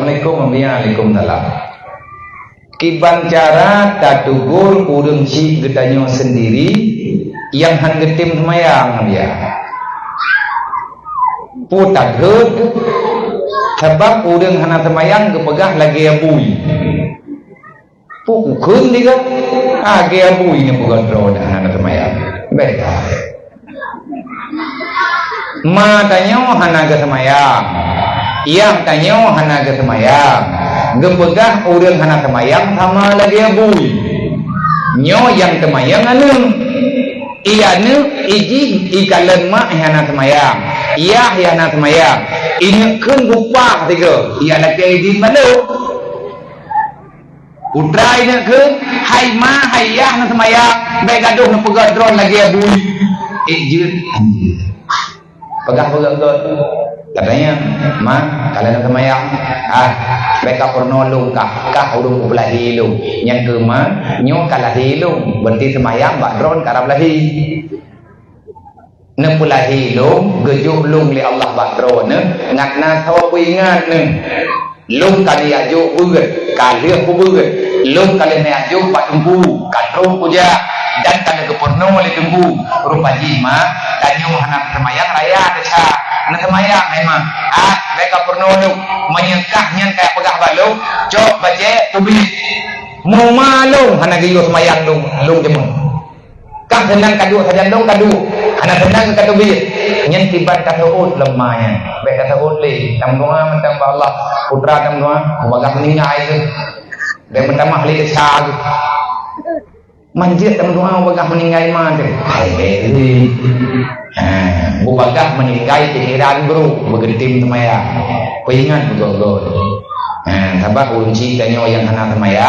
Assalamualaikum warahmatullahi Kiban cara tatugur urang si gedanyo sendiri yang hangetim semayang dia. Putat hut sebab urang hana semayang kepegah lagi abui. Pukun dia lagi abui ni bukan drone hana semayang. Beda. Ma tanyo hana ke semayang. Yang tanyo hana ke semayang. Gepegah urang hana semayang sama lagi abui. Nyo yang semayang anu. Iya nu iji ikalan mak hana semayang. Iya hana semayang. Ini kun gupa tiga. Iya lagi iji malu. Putra ini kun hai ma hai ya hana semayang. Baik gaduh nu pegah drone lagi abui. Ijut. Pegah katanya ma kalian semayang mereka pernah lung kah urung belah hilung yang ke ma nyo kalah hilung berarti semayang bak drone karab lahi ne pula hilung gejuk lung li Allah bak drone ngat na tawa ku ingat ne lung kali ajuk buget kali ku buget lung kali ne ajuk bak tumpu katro puja dan kali ke porno li tumpu rupa jima tanyo hana semayang raya deca na semayang emang mereka pernah menyekahnya kayak pegah balung cok baca tubi mau malung hana giyo semayang lung jemung kah senang kadu saja lung kadu hana senang kadu bi nyen tiban kata ut lemahnya baik kata ut li tam doa mentang Allah putra tam doa bagah meninggal itu dan pertama kali kesag manjit tam doa bagah meninggal mah hai bubagah meningkai pikiran bro begentim temaya pengingat betul sabah unci kanyo yang hana temaya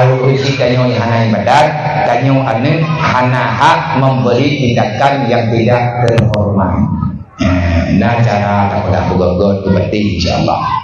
unci kanyo yang hana ibadat kanyo ane hana hak memberi tindakan yang tidak terhormat nah cara kepada betul-betul berarti insyaallah